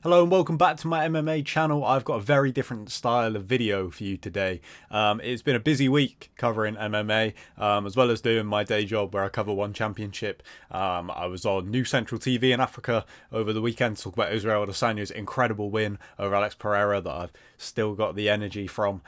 Hello and welcome back to my MMA channel. I've got a very different style of video for you today. It's been a busy week covering MMA, as well as doing my day job where I cover one championship. I was on New Central TV in Africa over the weekend to talk about Israel Adesanya's incredible win over Alex Pereira that I've still got the energy from.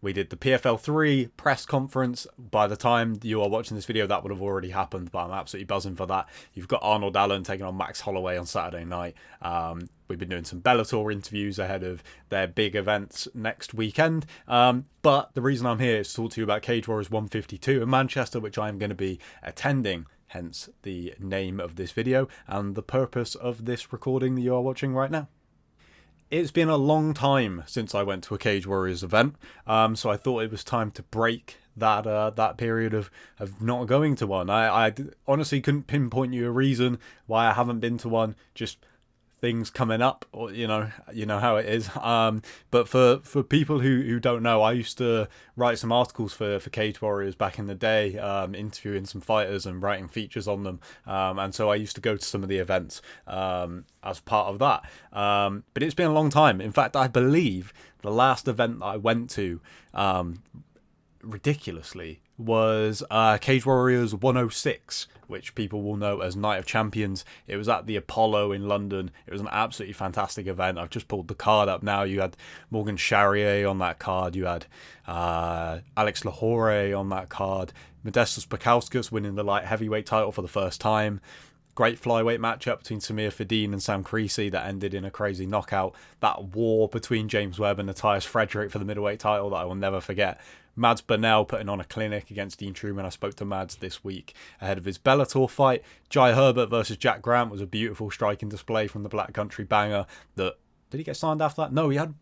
We did the PFL 3 press conference. By the time you are watching this video, that would have already happened, but I'm absolutely buzzing for that. You've got Arnold Allen taking on Max Holloway on Saturday night. We've been doing some Bellator interviews ahead of their big events next weekend. But the reason I'm here is to talk to you about Cage Warriors 152 in Manchester, which I'm going to be attending, hence the name of this video and the purpose of this recording that you are watching right now. It's been a long time since I went to a Cage Warriors event, so I thought it was time to break that period of not going to one. I honestly couldn't pinpoint you a reason why I haven't been to one, just things coming up, or you know how it is. But for people who don't know, I used to write some articles for Cage Warriors back in the day, interviewing some fighters and writing features on them, and so I used to go to some of the events as part of that. But it's been a long time. In fact, I believe the last event that I went to, ridiculously, was Cage Warriors 106, which people will know as Night of Champions. It was at the Apollo in London. It was an absolutely fantastic event. I've just pulled the card up now. You had Morgan Charrier on that card. You had Alex Lahore on that card. Modestas Bukauskas winning the light heavyweight title for the first time. Great flyweight matchup between Samir Fadine and Sam Creasy that ended in a crazy knockout. That war between James Webb and Matthias Frederick for the middleweight title that I will never forget. Mads Burnell putting on a clinic against Dean Truman. I spoke to Mads this week ahead of his Bellator fight. Jai Herbert versus Jack Grant was a beautiful striking display from the Black Country banger. Did he get signed after that? No, did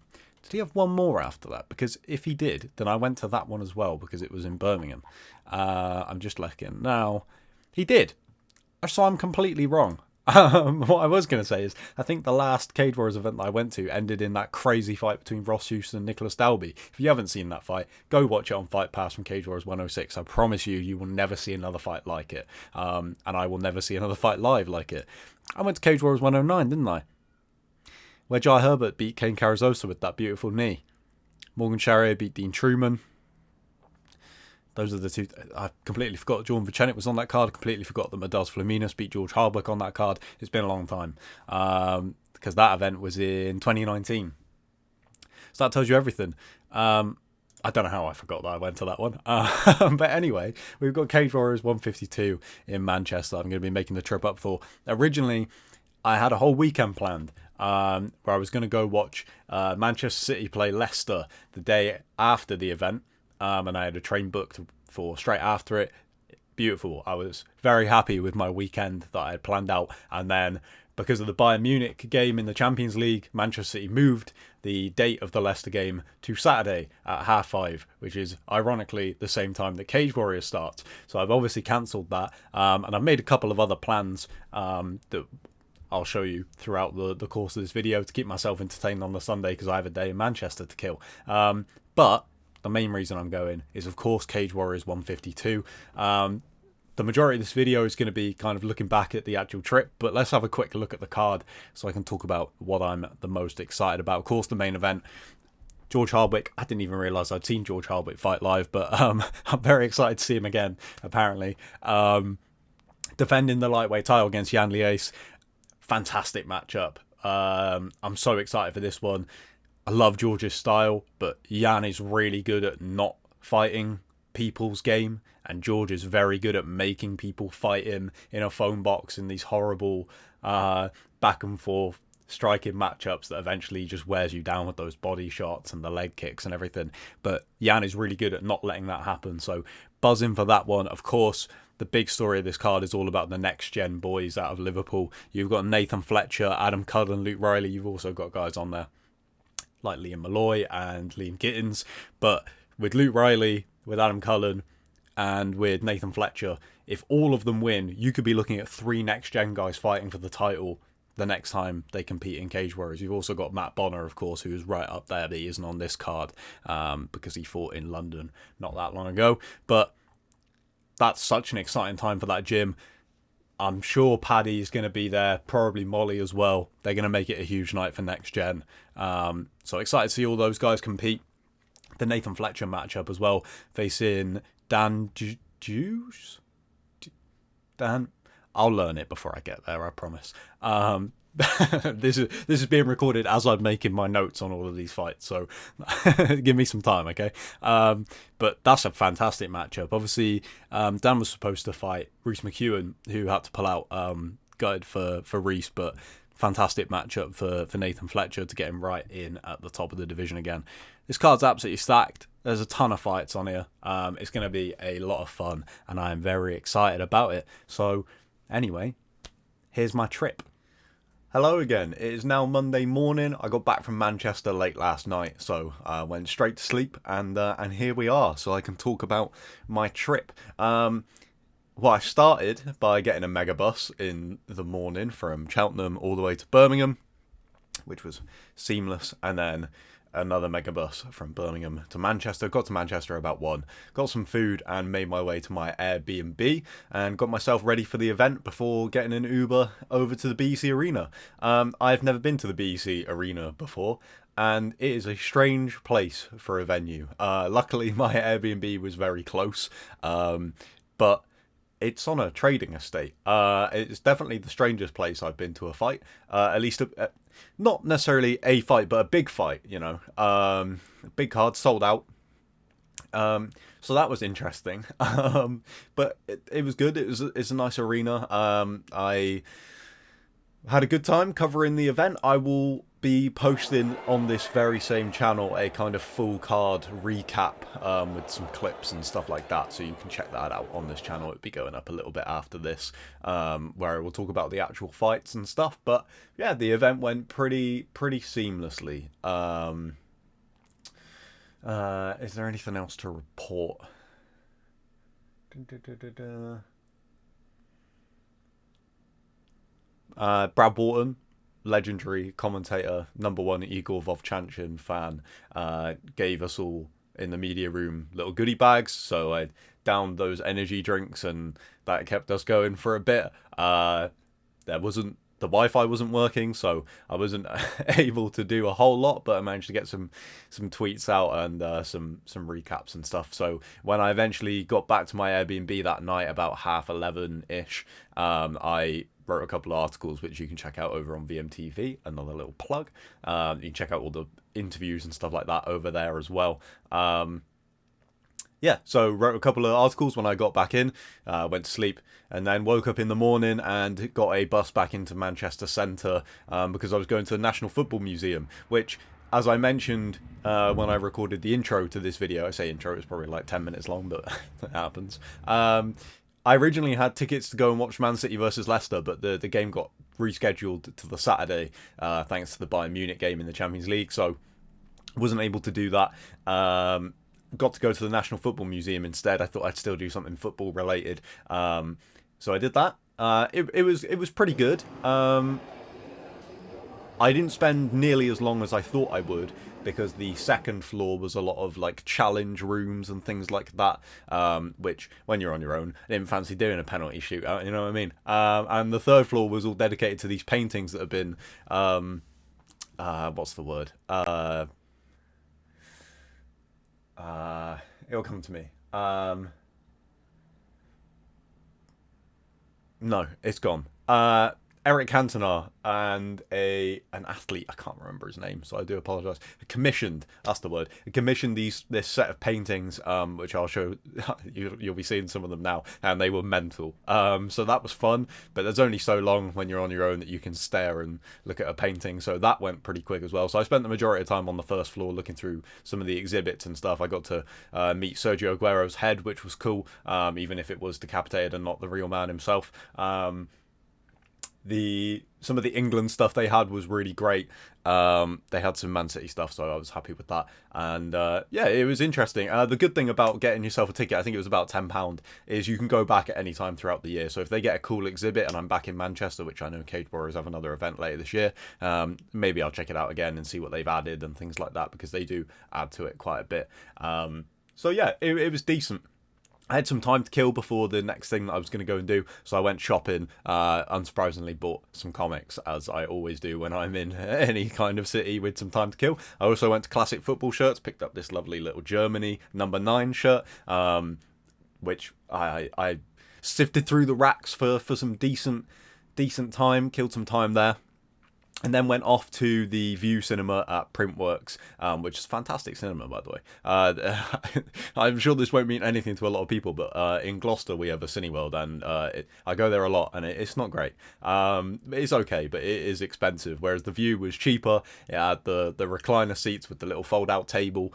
he have one more after that? Because if he did, then I went to that one as well because it was in Birmingham. I'm just looking now. He did. So I'm completely wrong. What I was going to say is, I think the last Cage Warriors event that I went to ended in that crazy fight between Ross Houston and Nicholas Dalby. If you haven't seen that fight, go watch it on Fight Pass from Cage Warriors 106. I promise you will never see another fight like it. And I will never see another fight live like it. I went to Cage Warriors 109, didn't I? Where Jai Herbert beat Kane Carrizosa with that beautiful knee. Morgan Charrier beat Dean Truman. Those are the two. I completely forgot Jordan Vucenic was on that card. I completely forgot that Medals Flaminas beat George Hardwick on that card. It's been a long time because that event was in 2019. So that tells you everything. I don't know how I forgot that I went to that one. But anyway, we've got Cage Warriors 152 in Manchester. I'm going to be making the trip up for. Originally, I had a whole weekend planned where I was going to go watch Manchester City play Leicester the day after the event. And I had a train booked for straight after it. Beautiful. I was very happy with my weekend that I had planned out. And then, because of the Bayern Munich game in the Champions League, Manchester City moved the date of the Leicester game to Saturday at 5:30, which is ironically the same time that Cage Warriors starts. So I've obviously cancelled that. And I've made a couple of other plans that I'll show you throughout the course of this video to keep myself entertained on the Sunday because I have a day in Manchester to kill. But the main reason I'm going is, of course, Cage Warriors 152. The majority of this video is going to be kind of looking back at the actual trip, but let's have a quick look at the card so I can talk about what I'm the most excited about. Of course, the main event, George Hardwick. I didn't even realise I'd seen George Hardwick fight live, but I'm very excited to see him again, apparently. Defending the lightweight title against Jan Lies. Fantastic matchup. I'm so excited for this one. I love George's style, but Jan is really good at not fighting people's game, and George is very good at making people fight him in a phone box in these horrible back and forth striking matchups that eventually just wears you down with those body shots and the leg kicks and everything. But Jan is really good at not letting that happen, so buzzing for that one. Of course, the big story of this card is all about the next gen boys out of Liverpool. You've got Nathan Fletcher, Adam Cullen, Luke Riley. You've also got guys on there like Liam Malloy and Liam Gittins. But with Luke Riley, with Adam Cullen, and with Nathan Fletcher, if all of them win, you could be looking at 3 next-gen guys fighting for the title the next time they compete in Cage Warriors. You've also got Matt Bonner, of course, who is right up there, but he isn't on this card because he fought in London not that long ago. But that's such an exciting time for that gym. I'm sure Paddy's going to be there, probably Molly as well. They're going to make it a huge night for next gen. So excited to see all those guys compete. The Nathan Fletcher matchup as well, facing Dan Juice. Dan, I'll learn it before I get there, I promise. This is being recorded as I'm making my notes on all of these fights, so give me some time, okay? But that's a fantastic matchup. Obviously, Dan was supposed to fight Reese McEwen, who had to pull out guide for Reese, but fantastic matchup for Nathan Fletcher to get him right in at the top of the division again. This card's absolutely stacked. There's a ton of fights on here. It's going to be a lot of fun, and I am very excited about it. So, anyway, here's my trip. Hello again. It is now Monday morning. I got back from Manchester late last night, so I went straight to sleep, and here we are. So I can talk about my trip. Well, I started by getting a megabus in the morning from Cheltenham all the way to Birmingham, which was seamless, and then another megabus from Birmingham to Manchester. Got to Manchester about 1, got some food and made my way to my Airbnb and got myself ready for the event before getting an Uber over to the BEC Arena. I've never been to the BEC Arena before, and it is a strange place for a venue. Luckily my Airbnb was very close, but it's on a trading estate. It's definitely the strangest place I've been to a fight. At least, not necessarily a fight, but a big fight, you know. Big card, sold out. So that was interesting. But it was good. It's a nice arena. I had a good time covering the event. I will be posting on this very same channel a kind of full card recap with some clips and stuff like that, so you can check that out on this channel. It'll be going up a little bit after this, where I will talk about the actual fights and stuff. But yeah, the event went pretty seamlessly. Is there anything else to report? Brad Wharton, legendary commentator, #1 Igor Vovchanchyn fan, gave us all in the media room little goodie bags, so I downed those energy drinks and that kept us going for a bit. The Wi-Fi wasn't working, so I wasn't able to do a whole lot, but I managed to get some tweets out and some recaps and stuff. So when I eventually got back to my Airbnb that night about 11:30ish, I wrote a couple of articles which you can check out over on VMTV, another little plug. You can check out all the interviews and stuff like that over there as well. Yeah, so wrote a couple of articles when I got back in, went to sleep, and then woke up in the morning and got a bus back into Manchester Centre because I was going to the National Football Museum, which, as I mentioned when I recorded the intro to this video, I say intro, it's probably like 10 minutes long, but it happens. I originally had tickets to go and watch Man City versus Leicester, but the game got rescheduled to the Saturday thanks to the Bayern Munich game in the Champions League, so wasn't able to do that. Got to go to the National Football Museum instead. I thought I'd still do something football related, so I did that. It was pretty good. I didn't spend nearly as long as I thought I would, because the second floor was a lot of like challenge rooms and things like that, which when you're on your own, I didn't fancy doing a penalty shootout, you know what I mean? And the third floor was all dedicated to these paintings that have been what's the word? It'll come to me. No, it's gone. Eric Cantona and an athlete, I can't remember his name, so I do apologise, commissioned, that's the word, commissioned this set of paintings, which I'll show, you'll be seeing some of them now, and they were mental. So that was fun, but there's only so long when you're on your own that you can stare and look at a painting, so that went pretty quick as well. So I spent the majority of time on the first floor looking through some of the exhibits and stuff. I got to meet Sergio Aguero's head, which was cool, even if it was decapitated and not the real man himself. Some of the England stuff they had was really great. They had some Man City stuff, so I was happy with that. And yeah, it was interesting. The good thing about getting yourself a ticket, I think it was about £10, is you can go back at any time throughout the year. So if they get a cool exhibit and I'm back in Manchester, which I know Cage Warriors have another event later this year, maybe I'll check it out again and see what they've added and things like that, because they do add to it quite a bit. So yeah, it was decent. I had some time to kill before the next thing that I was going to go and do, so I went shopping. Unsurprisingly, bought some comics, as I always do when I'm in any kind of city with some time to kill. I also went to classic football shirts, picked up this lovely little Germany #9 shirt, which I sifted through the racks for some decent time, killed some time there. And then went off to the View Cinema at Printworks, which is fantastic cinema, by the way. I'm sure this won't mean anything to a lot of people, but in Gloucester we have a Cineworld, and I go there a lot, and it's not great. It's okay, but it is expensive. Whereas the View was cheaper. It had the recliner seats with the little fold-out table.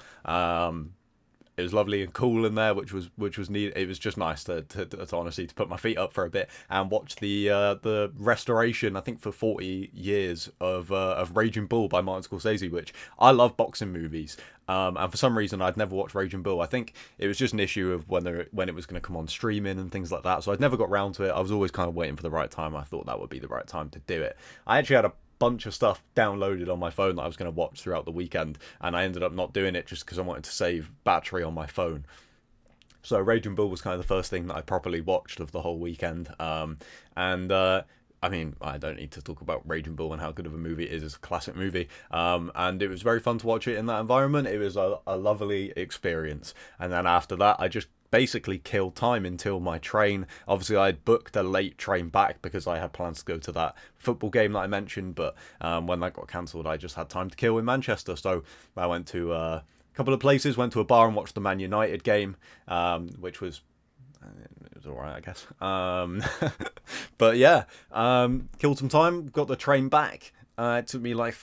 It was lovely and cool in there, which was neat. It was just nice to honestly to put my feet up for a bit and watch the restoration, I think for 40 years of Raging Bull by Martin Scorsese, which I love boxing movies. And for some reason I'd never watched Raging Bull. I think it was just an issue of when it was going to come on streaming and things like that. So I'd never got round to it. I was always kind of waiting for the right time. I thought that would be the right time to do it. I actually had a bunch of stuff downloaded on my phone that I was going to watch throughout the weekend, and I ended up not doing it just because I wanted to save battery on my phone. So Raging Bull was kind of the first thing that I properly watched of the whole weekend. I mean, I don't need to talk about Raging Bull and how good of a movie it is. It's a classic movie. And it was very fun to watch it in that environment. It was a lovely experience. And then after that, I just basically killed time until my train. Obviously, I booked a late train back because I had plans to go to that football game that I mentioned. But when that got cancelled, I just had time to kill in Manchester. So I went to a couple of places, went to a bar and watched the Man United game, which was... it was alright, I guess. But yeah, killed some time, got the train back. It took me like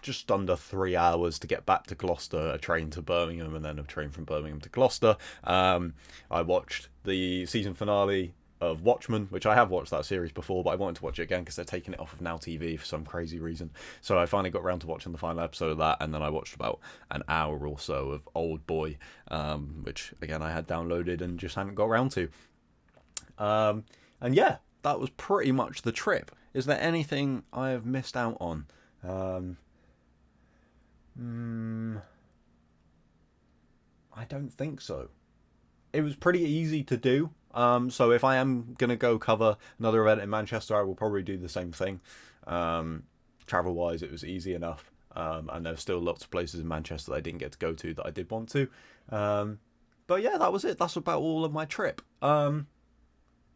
just under 3 hours to get back to Gloucester, a train to Birmingham, and then a train from Birmingham to Gloucester. I watched the season finale of Watchmen, which I have watched that series before, but I wanted to watch it again because they're taking it off of Now TV for some crazy reason. So I finally got around to watching the final episode of that, and then I watched about an hour or so of Old Boy, which again I had downloaded and just hadn't got around to. And yeah, that was pretty much the trip. Is there anything I have missed out on? I don't think so. It was pretty easy to do. So if I am going to go cover another event in Manchester, I will probably do the same thing. Travel-wise, it was easy enough. And there's still lots of places in Manchester that I didn't get to go to that I did want to. But yeah, that was it. That's about all of my trip.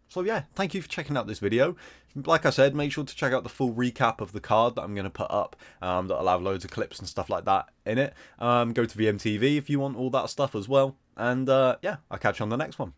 So yeah, thank you for checking out this video. Like I said, make sure to check out the full recap of the card that I'm going to put up. That'll have loads of clips and stuff like that in it. Go to VMTV if you want all that stuff as well. And yeah, I'll catch you on the next one.